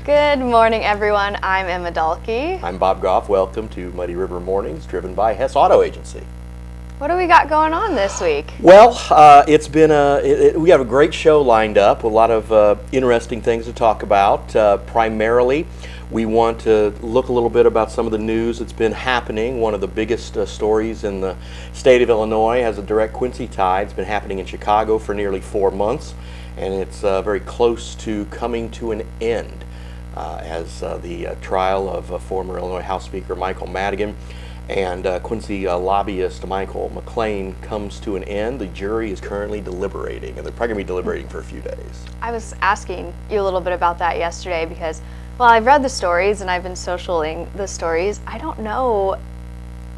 Good morning, everyone. I'm Emma Dalke. I'm Bob Gough. Welcome to Muddy River Mornings, driven by Hess Auto Agency. What do we got going on this week? Well, it's been we have a great show lined up, a lot of interesting things to talk about. Primarily, we want to look a little bit about some of the news that's been happening. One of the biggest stories in the state of Illinois has a direct Quincy tie. It's been happening in Chicago for nearly 4 months, and it's very close to coming to an end. As the trial of former Illinois House Speaker Michael Madigan and Quincy lobbyist Michael McLean comes to an end. The jury is currently deliberating, and they're probably going to be deliberating for a few days. I was asking you a little bit about that yesterday because, well, I've read the stories and I've been socialing the stories. I don't know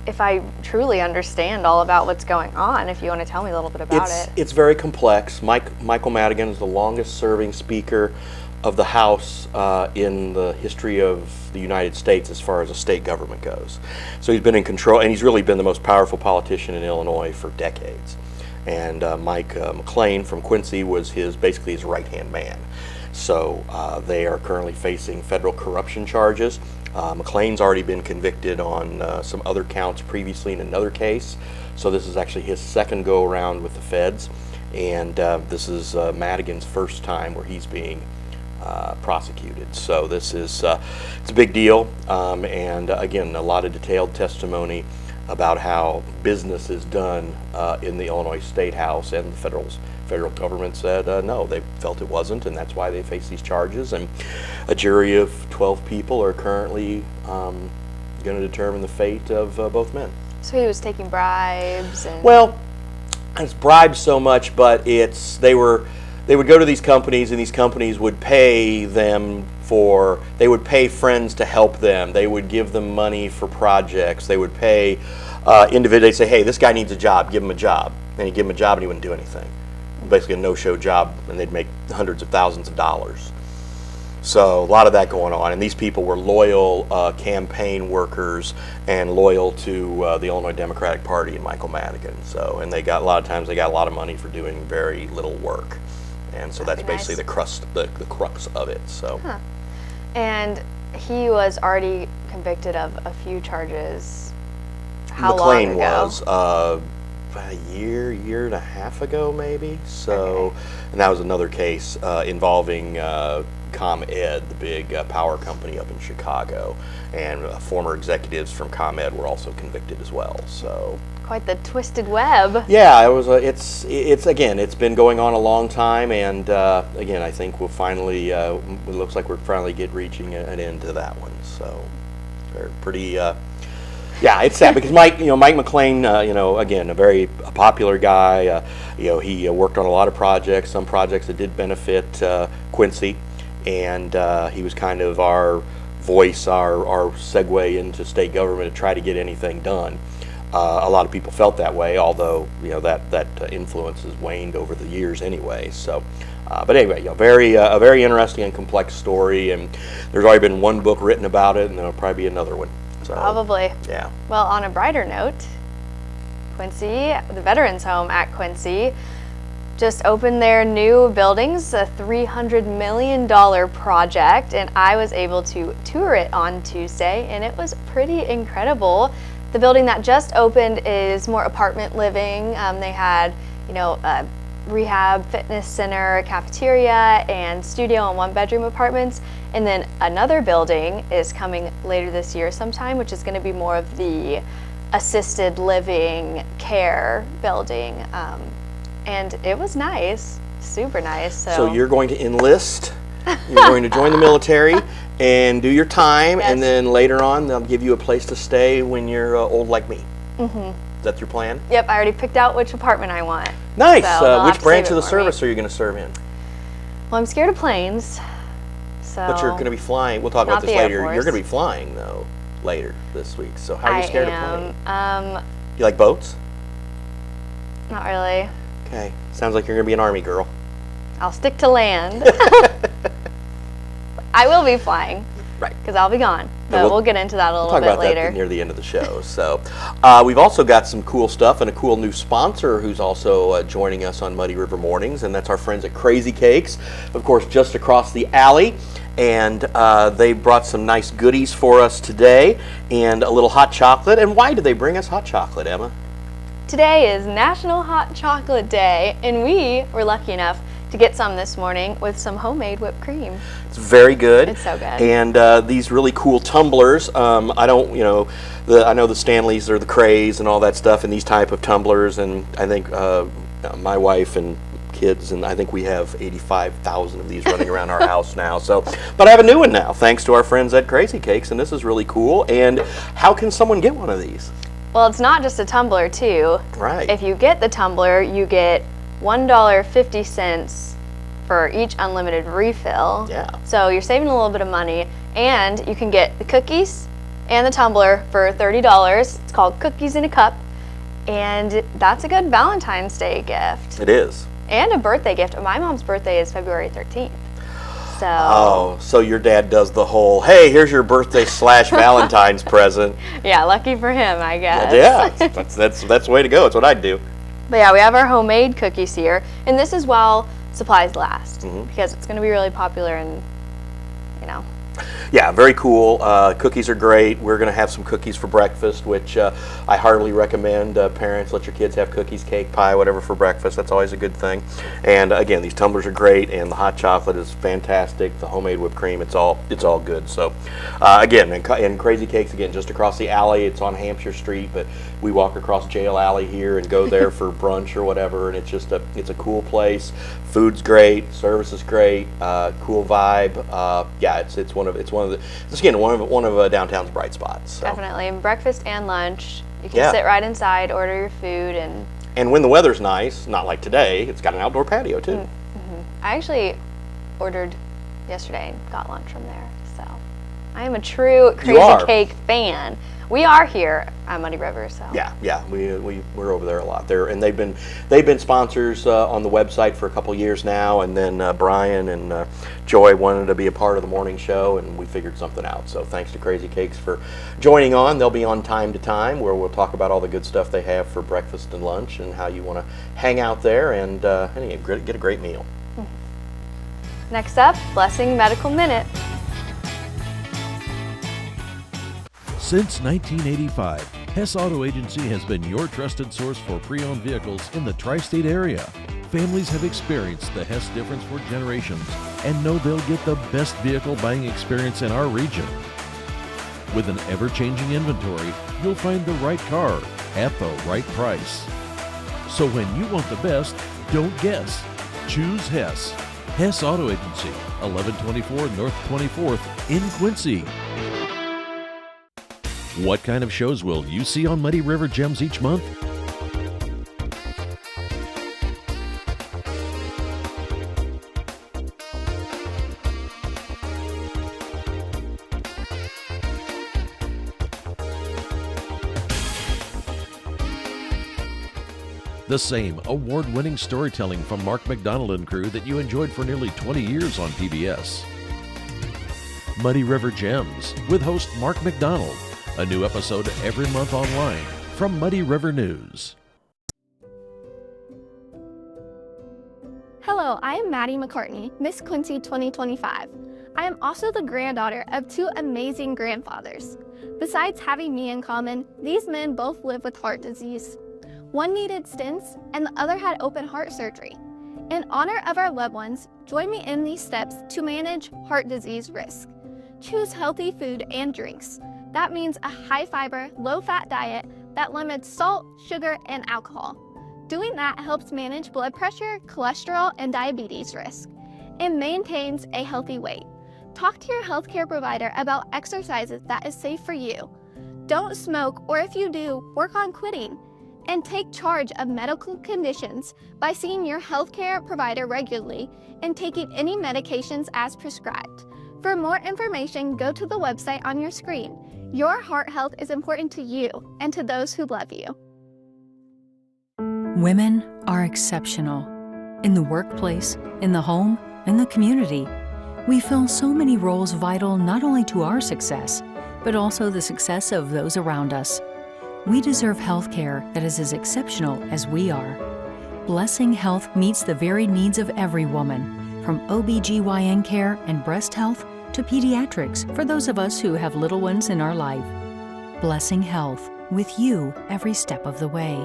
if I truly understand all about what's going on. If you want to tell me a little bit about it. It's very complex. Michael Madigan is the longest serving Speaker of the House in the history of the United States as far as a state government goes. So he's been in control, and he's really been the most powerful politician in Illinois for decades. And Mike McLean from Quincy was basically his right-hand man. So they are currently facing federal corruption charges. McLean's already been convicted on some other counts previously in another case. So this is actually his second go-around with the feds. And this is Madigan's first time where he's being prosecuted. So this is it's a big deal, and again, a lot of detailed testimony about how business is done in the Illinois State House, and the federal government said no, they felt it wasn't, and that's why they face these charges. And a jury of 12 people are currently going to determine the fate of both men. So he was taking bribes and... Well, it's bribes so much, but they would go to these companies, and these companies would pay them they would pay friends to help them. They would give them money for projects. They would pay individuals. They'd say, hey, this guy needs a job, give him a job. And he'd give him a job and he wouldn't do anything. Basically a no-show job, and they'd make hundreds of thousands of dollars. So a lot of that going on, and these people were loyal campaign workers and loyal to the Illinois Democratic Party and Michael Madigan. So, and a lot of money for doing very little work. And so that's basically the crux of it. So, And he was already convicted of a few charges. How McLean long ago? was about a year and a half ago, maybe. So, and that was another case involving ComEd, the big power company up in Chicago, and former executives from ComEd were also convicted as well. So. Quite the twisted web. Yeah, it was. It's been going on a long time, and again, I think we'll finally. It looks like we're finally reaching an end to that one. So, they're pretty. Yeah, it's sad because Mike McLean, again, a very popular guy. He worked on a lot of projects, some projects that did benefit Quincy, and he was kind of our voice, our segue into state government to try to get anything done. A lot of people felt that way, although that influence has waned over the years anyway. So, but anyway, a very interesting and complex story, and there's already been one book written about it, and there'll probably be another one. So, probably. Yeah. Well, on a brighter note, Quincy, the Veterans Home at Quincy, just opened their new buildings, a $300 million project, and I was able to tour it on Tuesday, and it was pretty incredible. The building that just opened is more apartment living. They had, a rehab, fitness center, cafeteria, and studio and one-bedroom apartments. And then another building is coming later this year sometime, which is going to be more of the assisted living care building. And it was nice, super nice. So you're going to enlist, you're going to join the military, and do your time, yes. And then later on they'll give you a place to stay when you're old like me. Mm-hmm. Is that your plan? Yep, I already picked out which apartment I want. Nice. So which branch of the service are you going to serve in? Well, I'm scared of planes. So But you're going to be flying. We'll talk about this later. You're going to be flying though later this week. So how are you scared of planes? You like boats? Not really. Okay. Sounds like you're going to be an Army girl. I'll stick to land. I will be flying. Right. Because I'll be gone. But we'll get into that a little talk bit about later. that near the end of the show. So we've also got some cool stuff and a cool new sponsor who's also joining us on Muddy River Mornings, and that's our friends at Crazy Cakes, of course, just across the alley. And they brought some nice goodies for us today and a little hot chocolate. And why did they bring us hot chocolate, Emma? Today is National Hot Chocolate Day, and we were lucky enough to get some this morning with some homemade whipped cream. It's very good. It's so good. And these really cool tumblers. I don't, I know the Stanleys are the craze and all that stuff, and these type of tumblers. And I think my wife and kids, and I think we have 85,000 of these running around our house now. So, but I have a new one now, thanks to our friends at Crazy Cakes, and this is really cool. And how can someone get one of these? Well, it's not just a tumbler, too. Right. If you get the tumbler, you get $1.50 for each unlimited refill. Yeah. So you're saving a little bit of money, and you can get the cookies and the tumbler for $30. It's called Cookies in a Cup, and that's a good Valentine's Day gift. It is. And a birthday gift. My mom's birthday is February 13th. So. Oh, so your dad does the whole, hey, here's your birthday / Valentine's present. Yeah, lucky for him, I guess. Yeah, that's the way to go. That's what I'd do. But yeah, we have our homemade cookies here, and this is while supplies last, because it's going to be really popular and, Yeah, very cool. Cookies are great. We're going to have some cookies for breakfast, which I heartily recommend. Parents, let your kids have cookies, cake, pie, whatever for breakfast. That's always a good thing. And again, these tumblers are great, and the hot chocolate is fantastic. The homemade whipped cream, it's all good. So again, and Crazy Cakes, again, just across the alley. It's on Hampshire Street, but we walk across Jail Alley here and go there for brunch or whatever, and it's a cool place. Food's great, service is great, cool vibe. Yeah, it's one of downtown's bright spots. So. Definitely, and breakfast and lunch. You can sit right inside, order your food, and when the weather's nice, not like today, it's got an outdoor patio too. I actually ordered yesterday and got lunch from there. So I am a true Crazy Cake fan. We are here at Muddy River, so yeah, we're over there a lot there, and they've been sponsors on the website for a couple years now, and then Brian and Joy wanted to be a part of the morning show, and we figured something out. So thanks to Crazy Cakes for joining on. They'll be on time to time, where we'll talk about all the good stuff they have for breakfast and lunch, and how you want to hang out there and get a great meal. Next up, Blessing Medical Minute. Since 1985, Hess Auto Agency has been your trusted source for pre-owned vehicles in the tri-state area. Families have experienced the Hess difference for generations and know they'll get the best vehicle buying experience in our region. With an ever-changing inventory, you'll find the right car at the right price. So when you want the best, don't guess. Choose Hess. Hess Auto Agency, 1124 North 24th in Quincy. What kind of shows will you see on Muddy River Gems each month? The same award-winning storytelling from Mark McDonald and crew that you enjoyed for nearly 20 years on PBS. Muddy River Gems with host Mark McDonald. A new episode every month online from Muddy River News. Hello, I am Maddie McCartney, Miss Quincy 2025. I am also the granddaughter of two amazing grandfathers. Besides having me in common, these men both live with heart disease. One needed stents and the other had open heart surgery. In honor of our loved ones, join me in these steps to manage heart disease risk. Choose healthy food and drinks. That means a high-fiber, low-fat diet that limits salt, sugar, and alcohol. Doing that helps manage blood pressure, cholesterol, and diabetes risk, and maintains a healthy weight. Talk to your healthcare provider about exercises that is safe for you. Don't smoke, or if you do, work on quitting. And take charge of medical conditions by seeing your healthcare provider regularly and taking any medications as prescribed. For more information, go to the website on your screen. Your heart health is important to you and to those who love you. Women are exceptional. In the workplace, in the home, in the community. We fill so many roles vital not only to our success, but also the success of those around us. We deserve health care that is as exceptional as we are. Blessing Health meets the varied needs of every woman, from OBGYN care and breast health to pediatrics for those of us who have little ones in our life. Blessing Health, with you every step of the way.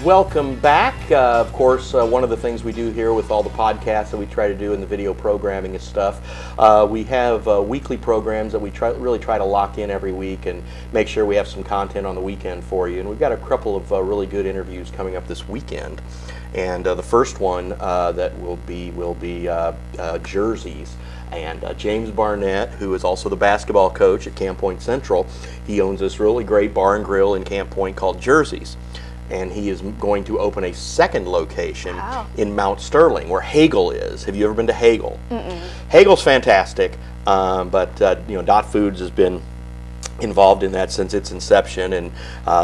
Welcome back. Of course, one of the things we do here with all the podcasts that we try to do in the video programming and stuff, we have weekly programs that we really try to lock in every week and make sure we have some content on the weekend for you. And we've got a couple of really good interviews coming up this weekend. And the first one that will be jerseys. And James Barnett, who is also the basketball coach at Camp Point Central, he owns this really great bar and grill in Camp Point called Jerseys. And he is going to open a second location in Mount Sterling, where Hagel is. Have you ever been to Hagel? Hagel's fantastic, but Dot Foods has been involved in that since its inception, and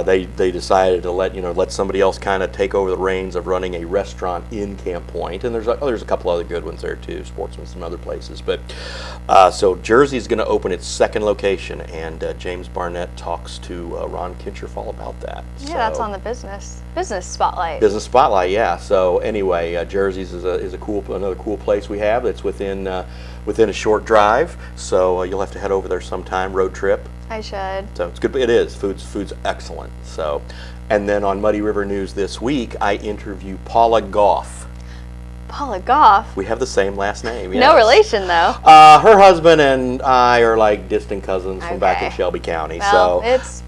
they decided to let somebody else kind of take over the reins of running a restaurant in Camp Point. And there's a couple other good ones there too, Sportsman, some other places. But so Jersey is going to open its second location, and James Barnett talks to Ron Kincherf all about that. Yeah, that's on the business spotlight. Business spotlight, yeah. So anyway, Jersey's is another cool place we have. It's within a short drive, so you'll have to head over there sometime, road trip. I should. So it's good. It is. Food's excellent. So, and then on Muddy River News this week, I interview Paula Gough. Paula Gough? We have the same last name. Yes. No relation, though. Her husband and I are like distant cousins from back in Shelby County. Well, so it's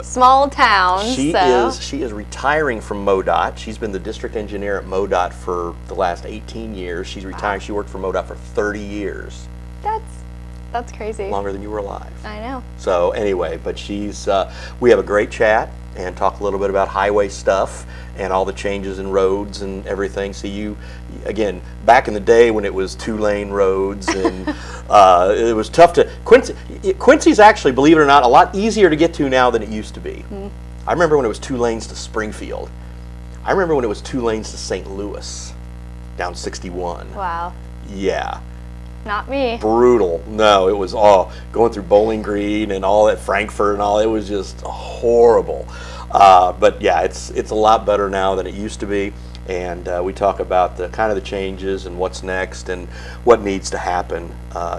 small town. She is retiring from MoDOT. She's been the district engineer at MoDOT for the last 18 years. She's retired. She worked for MoDOT for 30 years. That's crazy. Longer than you were alive. I know. So anyway, but we have a great chat and talk a little bit about highway stuff and all the changes in roads and everything. So again, back in the day when it was 2-lane roads and it was tough to, Quincy's actually, believe it or not, a lot easier to get to now than it used to be. I remember when it was 2 lanes to Springfield. I remember when it was 2 lanes to St. Louis, down 61. Wow. Yeah. Not me. Brutal. No, it was all going through Bowling Green and all that, Frankfurt and all. It was just horrible. But yeah, it's a lot better now than it used to be. And we talk about the kind of the changes and what's next and what needs to happen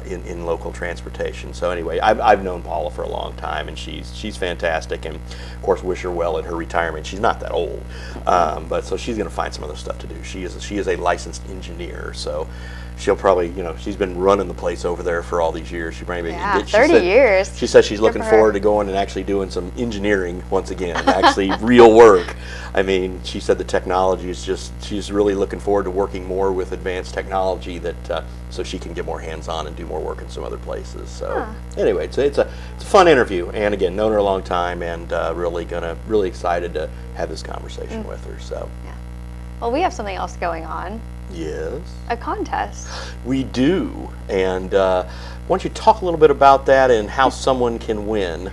in local transportation. So anyway, I've known Paula for a long time, and she's fantastic, and of course wish her well in her retirement. She's not that old, but so she's going to find some other stuff to do. She is a licensed engineer, so she'll probably, she's been running the place over there for all these years. She probably 30 years. She says she's looking forward to going and actually doing some engineering once again, actually real work. I mean, she said the technology is she's really looking forward to working more with advanced technology so she can get more hands-on and do more work in some other places. So anyway, it's a fun interview, and again, known her a long time, and really excited to have this conversation with her. So yeah. Well, we have something else going on. Yes. A contest. We do, and why don't you talk a little bit about that and how someone can win?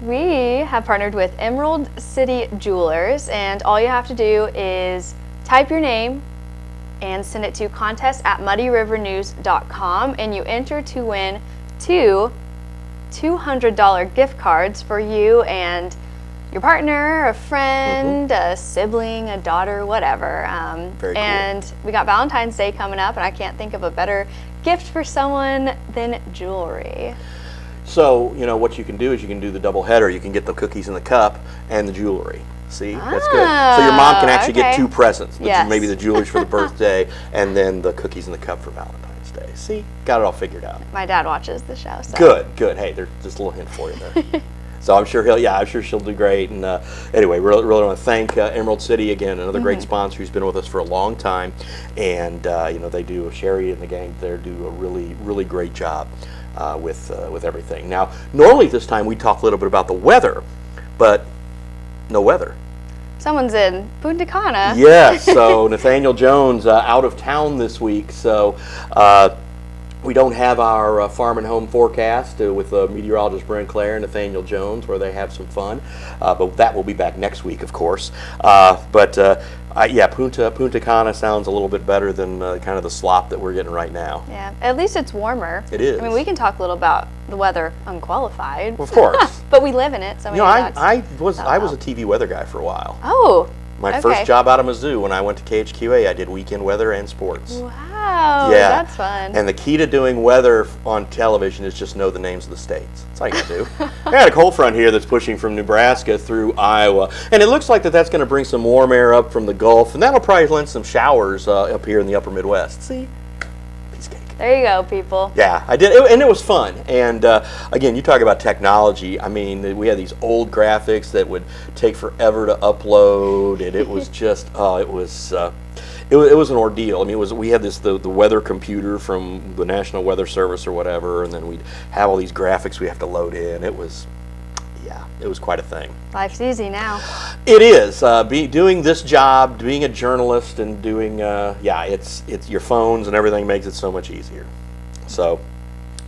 We have partnered with Emerald City Jewelers, and all you have to do is type your name and send it to contest@muddyrivernews.com, and you enter to win 2 $200 gift cards for you and your partner, a friend, a sibling, a daughter, whatever. Very cool. And we got Valentine's Day coming up, and I can't think of a better gift for someone than jewelry. So, what you can do is you can do the double header. You can get the cookies in the cup and the jewelry. See, that's good. So your mom can actually get 2 presents. Yes. Maybe the jewelry for the birthday and then the cookies in the cup for Valentine's Day. See, got it all figured out. My dad watches the show. So. Good. Hey, there's just a little hint for you there. So I'm sure she'll do great. And anyway, really want to thank Emerald City again, another great sponsor who's been with us for a long time. And they do, Sherry and the gang there do a really great job with everything. Now, normally at this time we talk a little bit about the weather, but no weather. Someone's in Punta Cana. Yes. So Nathaniel Jones out of town this week. So. We don't have our farm and home forecast with meteorologist Brent Clare and Nathaniel Jones, where they have some fun. But that will be back next week, of course. Yeah, Punta Cana sounds a little bit better than kind of the slop that we're getting right now. Yeah, at least it's warmer. It is. I mean, we can talk a little about the weather unqualified. Well, of course. But we live in it, so you know, I was a TV weather guy for a while. Oh. My first job out of Mizzou, when I went to KHQA, I did weekend weather and sports. Wow, yeah. That's fun. And the key to doing weather on television is just know the names of the states. That's all you gotta do. I got a cold front here that's pushing from Nebraska through Iowa, and it looks like that's going to bring some warm air up from the Gulf, and that'll probably lend some showers up here in the upper Midwest. See? Piece of cake. There you go, people. Yeah, I did, and it was fun. And again, you talk about technology. I mean, we had these old graphics that would take forever to upload, and it was just, it was an ordeal. I mean, we had the weather computer from the National Weather Service or whatever, and then we'd have all these graphics we have to load in. It was quite a thing. Life's easy now. It is. Doing this job, being a journalist, and doing it's your phones and everything makes it so much easier. So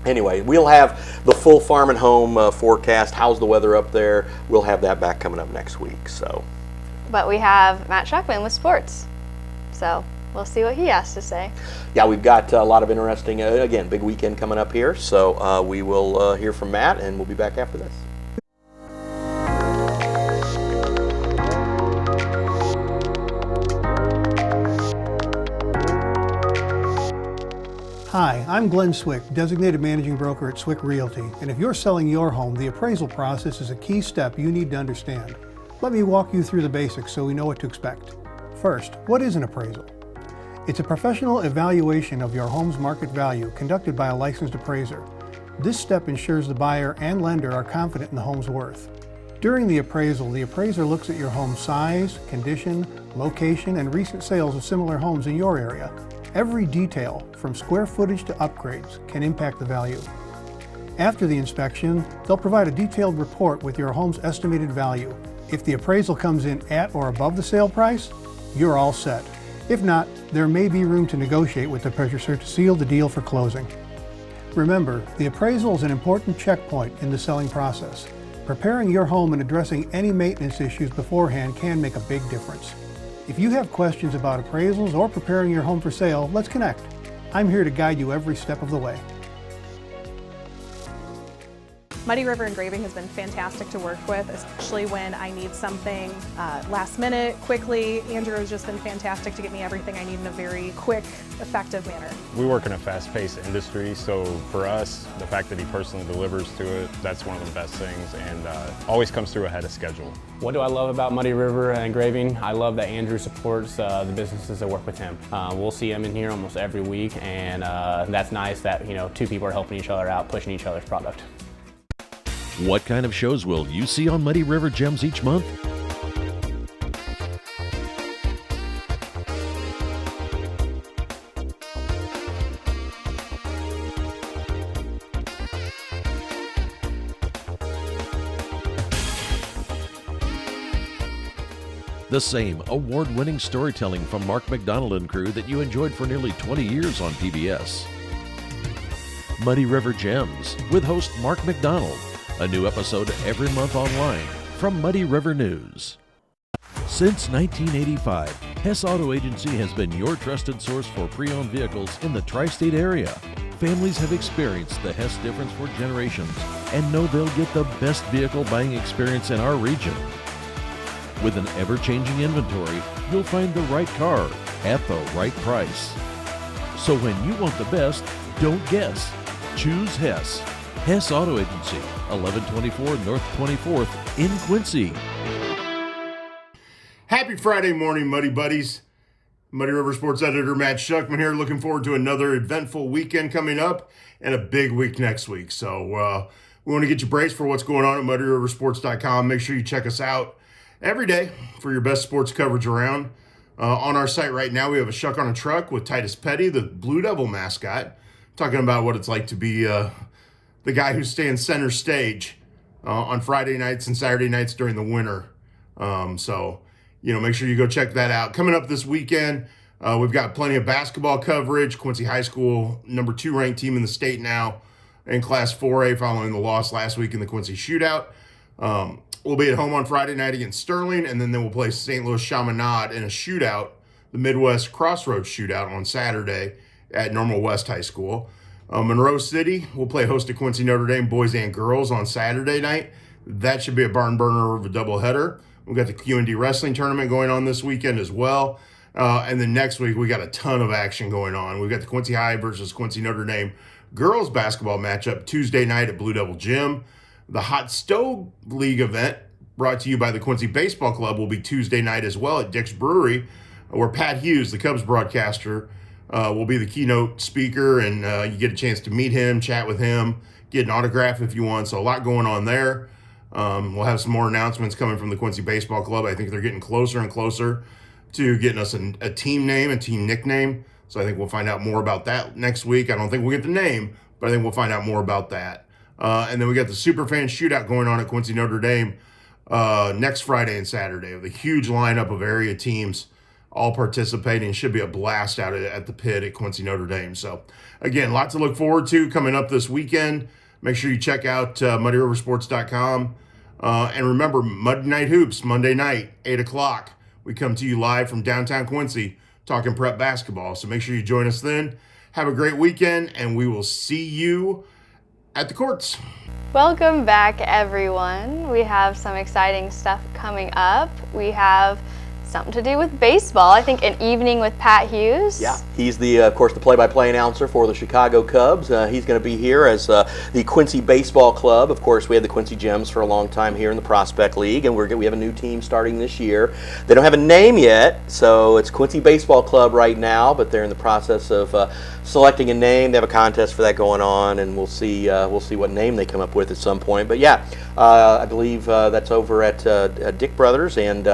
anyway, we'll have the full farm and home forecast. How's the weather up there? We'll have that back coming up next week. So, but we have Matt Schuckman with sports, so we'll see what he has to say. Yeah, we've got a lot of interesting. Again, big weekend coming up here. So we will hear from Matt, and we'll be back after this. Hi, I'm Glenn Swick, Designated Managing Broker at Swick Realty, and if you're selling your home, the appraisal process is a key step you need to understand. Let me walk you through the basics so we know what to expect. First, what is an appraisal? It's a professional evaluation of your home's market value conducted by a licensed appraiser. This step ensures the buyer and lender are confident in the home's worth. During the appraisal, the appraiser looks at your home's size, condition, location, and recent sales of similar homes in your area. Every detail, from square footage to upgrades, can impact the value. After the inspection, they'll provide a detailed report with your home's estimated value. If the appraisal comes in at or above the sale price, you're all set. If not, there may be room to negotiate with the purchaser to seal the deal for closing. Remember, the appraisal is an important checkpoint in the selling process. Preparing your home and addressing any maintenance issues beforehand can make a big difference. If you have questions about appraisals or preparing your home for sale, let's connect. I'm here to guide you every step of the way. Muddy River Engraving has been fantastic to work with, especially when I need something last minute, quickly. Andrew has just been fantastic to get me everything I need in a very quick, effective manner. We work in a fast-paced industry, so for us, the fact that he personally delivers to it, that's one of the best things, and always comes through ahead of schedule. What do I love about Muddy River Engraving? I love that Andrew supports the businesses that work with him. We'll see him in here almost every week, and that's nice that two people are helping each other out, pushing each other's product. What kind of shows will you see on Muddy River Gems each month? The same award-winning storytelling from Mark McDonald and crew that you enjoyed for nearly 20 years on PBS. Muddy River Gems with host Mark McDonald. A new episode every month online from Muddy River News. Since 1985, Hess Auto Agency has been your trusted source for pre-owned vehicles in the tri-state area. Families have experienced the Hess difference for generations and know they'll get the best vehicle buying experience in our region. With an ever-changing inventory, you'll find the right car at the right price. So when you want the best, don't guess. Choose Hess. Hess Auto Agency, 1124 North 24th in Quincy. Happy Friday morning, Muddy Buddies. Muddy River Sports Editor Matt Schuckman here, looking forward to another eventful weekend coming up and a big week next week. So we want to get you braced for what's going on at MuddyRiverSports.com. Make sure you check us out every day for your best sports coverage around. On our site right now, we have a Shuck on a Truck with Titus Petty, the Blue Devil mascot, talking about what it's like to be the guy who stands center stage on Friday nights and Saturday nights during the winter. So make sure you go check that out. Coming up this weekend, We've got plenty of basketball coverage. Quincy High School, number 2 ranked team in the state now in Class 4A following the loss last week in the Quincy Shootout. We'll be at home on Friday night against Sterling, and then we'll play St. Louis Chaminade in a shootout, the Midwest Crossroads Shootout on Saturday at Normal West High School. Monroe City will play host to Quincy Notre Dame boys and girls on Saturday night. That should be a barn burner of a doubleheader. We've got the QND wrestling tournament going on this weekend as well. And then next week, we got a ton of action going on. We've got the Quincy High versus Quincy Notre Dame girls basketball matchup Tuesday night at Blue Devil Gym. The Hot Stove League event, brought to you by the Quincy Baseball Club, will be Tuesday night as well at Dick's Brewery, where Pat Hughes, the Cubs broadcaster, will be the keynote speaker, and you get a chance to meet him, chat with him, get an autograph if you want. So a lot going on there. We'll have some more announcements coming from the Quincy Baseball Club. I think they're getting closer and closer to getting us a team name, a team nickname. So I think we'll find out more about that next week. I don't think we'll get the name, but I think we'll find out more about that. And then we got the Superfan Shootout going on at Quincy Notre Dame next Friday and Saturday with a huge lineup of area teams all participating. Should be a blast out at the pit at Quincy Notre Dame. So again, lots to look forward to coming up this weekend. Make sure you check out MuddyRiverSports.com. And remember, Muddy Night Hoops, Monday night, 8 o'clock. We come to you live from downtown Quincy talking prep basketball. So make sure you join us then. Have a great weekend, and we will see you at the courts. Welcome back, everyone. We have some exciting stuff coming up. We have something to do with baseball. I think an evening with Pat Hughes. Yeah, he's of course, the play-by-play announcer for the Chicago Cubs. He's going to be here as the Quincy Baseball Club. Of course, we had the Quincy Gems for a long time here in the Prospect League, and we have a new team starting this year. They don't have a name yet, so it's Quincy Baseball Club right now, but they're in the process of selecting a name. They have a contest for that going on, and we'll see what name they come up with at some point. But yeah, I believe that's over at Dick Brothers, and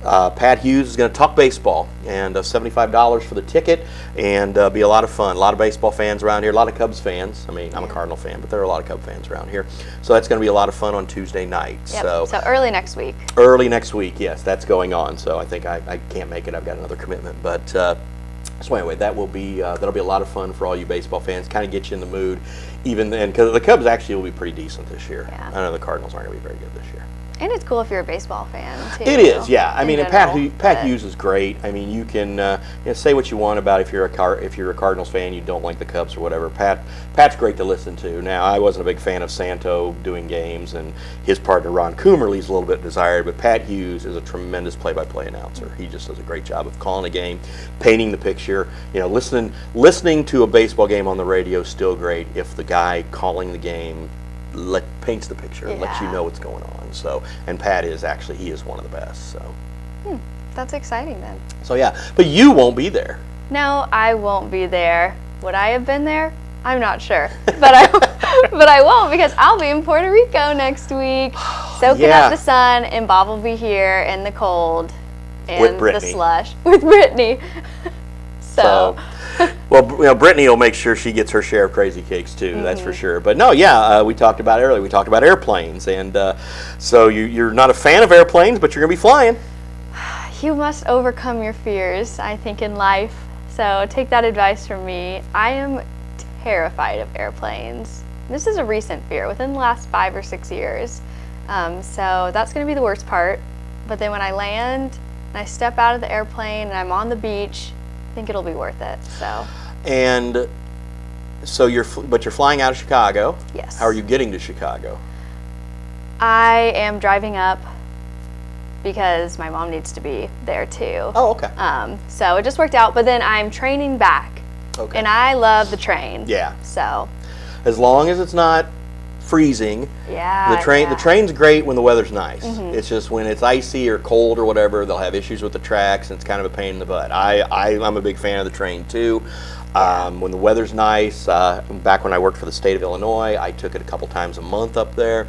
Pat Hughes is going to talk baseball, and $75 for the ticket, and be a lot of fun. A lot of baseball fans around here, a lot of Cubs fans. I mean, I'm a Cardinal fan, but there are a lot of Cubs fans around here. So that's going to be a lot of fun on Tuesday night. Yep. So early next week. Early next week, yes, that's going on. So I think I can't make it. I've got another commitment, but so anyway, that'll be a lot of fun for all you baseball fans. Kind of get you in the mood, even then, because the Cubs actually will be pretty decent this year. Yeah. I know the Cardinals aren't going to be very good this year. And it's cool if you're a baseball fan, too. It is, yeah. I mean, and general, Pat Hughes is great. I mean, you can say what you want about if you're a Cardinals fan, you don't like the Cubs or whatever. Pat's great to listen to. Now, I wasn't a big fan of Santo doing games, and his partner Ron Coomerly's a little bit desired, but Pat Hughes is a tremendous play-by-play announcer. He just does a great job of calling a game, painting the picture. You know, listening to a baseball game on the radio is still great if the guy calling the game paints the picture and lets you know what's going on. So, and Pat is one of the best. So, that's exciting then. So yeah, but you won't be there. No, I won't be there. Would I have been there? I'm not sure, but I won't, because I'll be in Puerto Rico next week, soaking up the sun, and Bob will be here in the cold and the slush with Brittany. So. Well, you know, Brittany will make sure she gets her share of crazy cakes too. That's for sure. But no, yeah, we talked about it earlier. We talked about airplanes, and so you're not a fan of airplanes, but you're gonna be flying. You must overcome your fears, I think, in life. So take that advice from me. I am terrified of airplanes. This is a recent fear within the last 5 or 6 years. So that's gonna be the worst part. But then when I land and I step out of the airplane and I'm on the beach, I think it'll be worth it. So. And so you're flying out of Chicago. Yes. How are you getting to Chicago? I am driving up because my mom needs to be there too. Oh, okay. So it just worked out. But then I'm training back. Okay. And I love the train. Yeah. So. As long as it's not freezing. Yeah. The train's great when the weather's nice. It's just when it's icy or cold or whatever, they'll have issues with the tracks, and it's kind of a pain in the butt. I'm a big fan of the train too. When the weather's nice, back when I worked for the state of Illinois, I took it a couple times a month up there.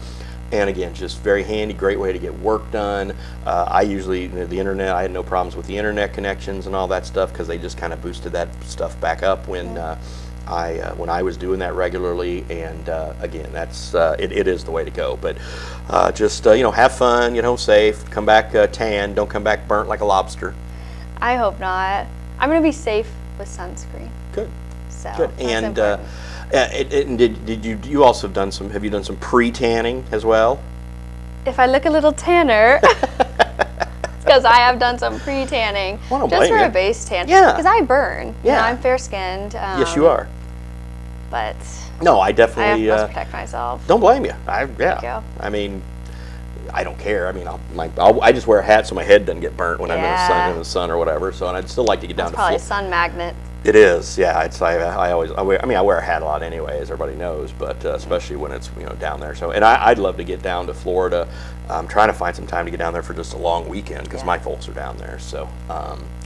And again, just very handy, great way to get work done. I usually, the internet, I had no problems with the internet connections and all that stuff, because they just kind of boosted that stuff back up when I was doing that regularly. And again, that's it is the way to go. But just have fun, get home safe, come back tan, don't come back burnt like a lobster. I hope not. I'm going to be safe with sunscreen. Good. So Good. that's And important. did you also have you done some pre-tanning as well? If I look a little tanner, it's because I have done some pre-tanning. Well, I don't just blame for you. a base tan. Yeah. Because I burn. You know, Yeah. I'm fair-skinned. Yes, you are. But No, I I definitely must protect myself. don't blame you. Thank you. I mean, I don't care. I mean, I just wear a hat so my head doesn't get burnt when I'm in the sun or whatever. So, and I'd still like to get down It's to probably a Florida. sun magnet. It is, yeah. I wear a hat a lot anyway, as everybody knows, but especially when it's down there. So, and I'd love to get down to Florida. I'm trying to find some time to get down there for just a long weekend because my folks are down there. So,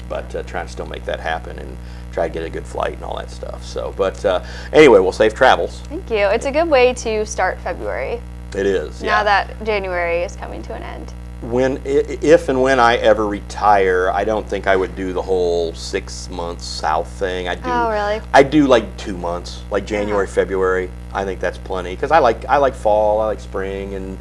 but trying to still make that happen and try to get a good flight and all that stuff. So, but anyway, well, safe travels. Thank you. It's a good way to start February. It is. Now Yeah. that January is coming to an end. If and when I ever retire, I don't think I would do the whole 6 months south thing. Oh, really? I do like 2 months, like January, February. I think that's plenty because I like fall, I like spring, and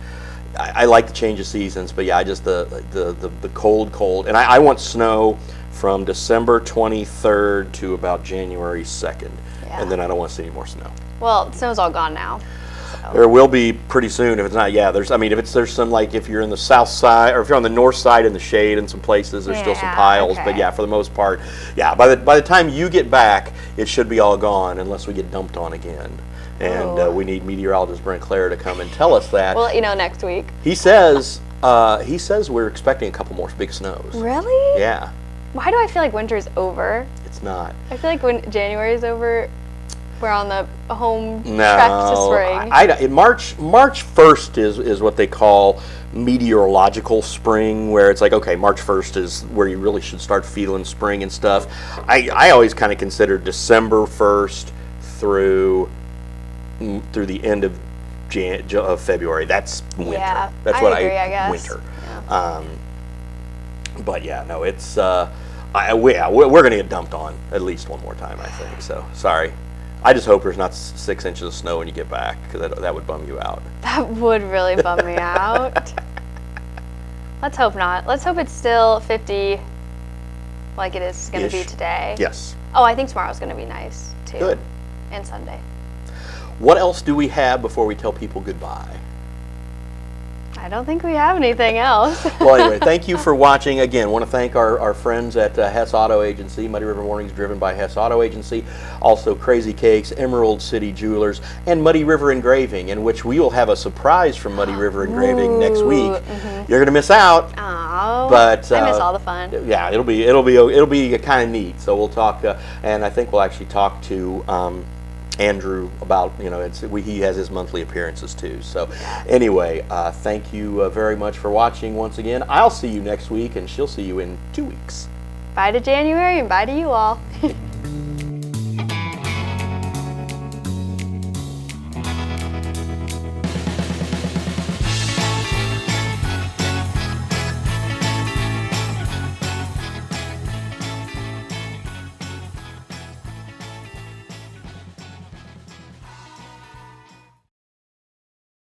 I like the change of seasons. But yeah, I just the cold, and I want snow from December 23rd to about January 2nd, and then I don't want to see any more snow. Well, snow's all gone now. There will be pretty soon. If it's not, there's some, like, if you're in the south side or if you're on the north side in the shade in some places, there's still some piles. okay. But yeah, for the most part, yeah. By the time you get back, it should be all gone unless we get dumped on again. And we need meteorologist Brent Clare to come and tell us that. We'll let you know next week. He says we're expecting a couple more big snows. Really? Yeah. Why do I feel like winter's over? It's not. I feel like when January is over, we're on the home trek to spring. March 1st is what they call meteorological spring, where it's like, okay, March 1st is where you really should start feeling spring and stuff. I always kind of consider December 1st through the end of February. That's winter. Yeah, That's I what agree, I guess. winter. Yeah. But yeah, no, it's we're going to get dumped on at least one more time, I think. So sorry. I just hope there's not 6 inches of snow when you get back, because that would bum you out. That would really bum me out. Let's hope not. Let's hope it's still 50 like it is going to be today. Yes. Oh, I think tomorrow's going to be nice, too. Good. And Sunday. What else do we have before we tell people goodbye? I don't think we have anything else. Well, anyway, thank you for watching. Again, want to thank our friends at Hess Auto Agency, Muddy River Mornings driven by Hess Auto Agency, also Crazy Cakes, Emerald City Jewelers, and Muddy River Engraving, in which we will have a surprise from Muddy River Engraving next week. You're going to miss out. Oh, but I miss all the fun. Yeah, it'll be kind of neat. So we'll talk, and I think we'll actually talk to Andrew about, he has his monthly appearances too. So anyway, thank you very much for watching once again. I'll see you next week, and she'll see you in 2 weeks. Bye to January and bye to you all.